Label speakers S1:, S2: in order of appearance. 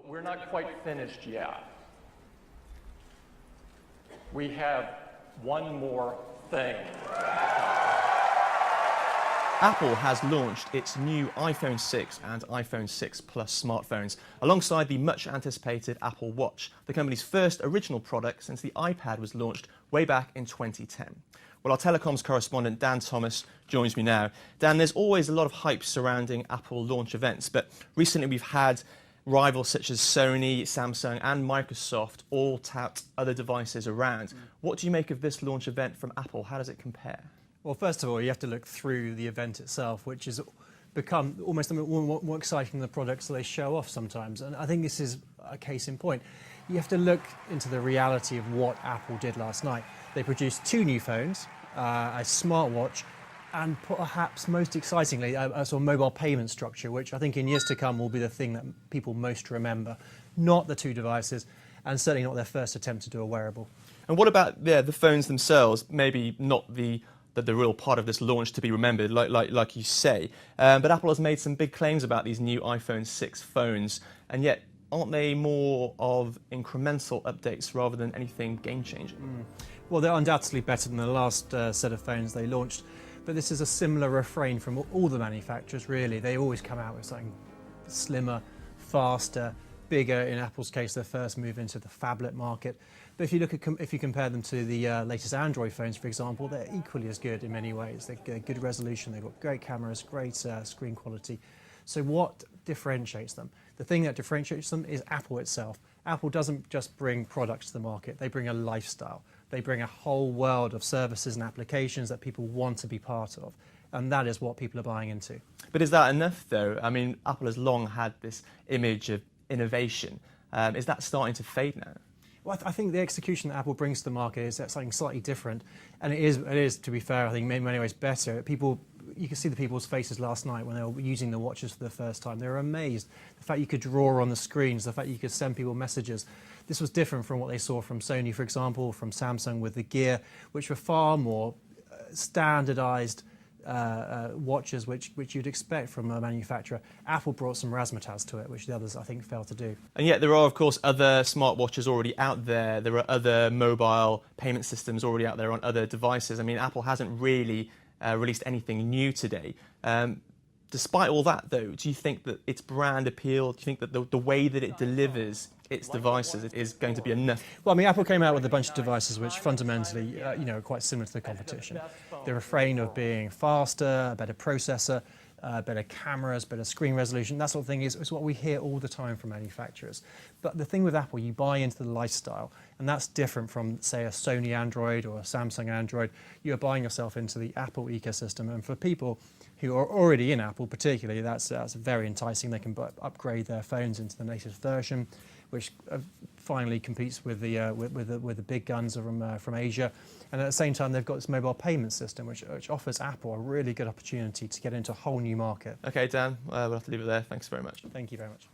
S1: But we're not quite finished yet. We have one more thing.
S2: Apple has launched its new iPhone 6 and iPhone 6 Plus smartphones, alongside the much-anticipated Apple Watch, the company's first original product since the iPad was launched way back in 2010. Well, our telecoms correspondent Dan Thomas joins me now. Dan, there's always a lot of hype surrounding Apple launch events, but recently we've had rivals such as Sony, Samsung and Microsoft all tout other devices around. What do you make of this launch event from Apple? How does it compare?
S3: Well, first of all, you have to look through the event itself, which has become almost more exciting than the products that they show off sometimes. And I think this is a case in point. You have to look into the reality of what Apple did last night. They produced two new phones, a smartwatch, and perhaps most excitingly, a sort of mobile payment structure, which I think in years to come will be the thing that people most remember. Not the two devices, and certainly not their first attempt to do a wearable.
S2: And what about the phones themselves? Maybe not the real part of this launch to be remembered, like you say. But Apple has made some big claims about these new iPhone 6 phones, and yet aren't they more of incremental updates rather than anything game-changing?
S3: Well, they're undoubtedly better than the last set of phones they launched, but this is a similar refrain from all the manufacturers, really. They always come out with something slimmer, faster, bigger. In Apple's case, their first move into the phablet market. But if you look at if you compare them to the latest Android phones, for example, they're equally as good in many ways. They've got good resolution, they've got great cameras, great screen quality. So what differentiates them? The thing that differentiates them is Apple itself. Apple doesn't just bring products to the market, they bring a lifestyle. They bring a whole world of services and applications that people want to be part of. And that is what people are buying into.
S2: But is that enough, though? I mean, Apple has long had this image of innovation. Is that starting to fade now?
S3: Well, I think the execution that Apple brings to the market is something slightly different, and it is, to be fair, I think in many ways better. You can see the people's faces last night when they were using the watches for the first time. They were amazed. The fact you could draw on the screens, the fact you could send people messages. This was different from what they saw from Sony, for example, from Samsung with the Gear, which were far more standardized watches which you'd expect from a manufacturer. Apple brought some razzmatazz to it, which the others, I think, failed to do.
S2: And yet there are, of course, other smartwatches already out there. There are other mobile payment systems already out there on other devices. I mean, Apple hasn't really released anything new today. Despite all that, though, do you think that its brand appeal, do you think that the way that it delivers its devices is going to be enough?
S3: Well, I mean, Apple came out with a bunch of devices which fundamentally, are quite similar to the competition. The refrain of being faster, a better processor, better cameras, better screen resolution, that sort of thing is what we hear all the time from manufacturers. But the thing with Apple, you buy into the lifestyle, and that's different from, say, a Sony Android or a Samsung Android. You're buying yourself into the Apple ecosystem, and for people who are already in Apple particularly, that's very enticing. They can upgrade their phones into the latest version, which finally competes with the big guns from Asia. And at the same time, they've got this mobile payment system, which offers Apple a really good opportunity to get into a whole new market.
S2: OK, Dan, we'll have to leave it there. Thanks very much.
S3: Thank you very much.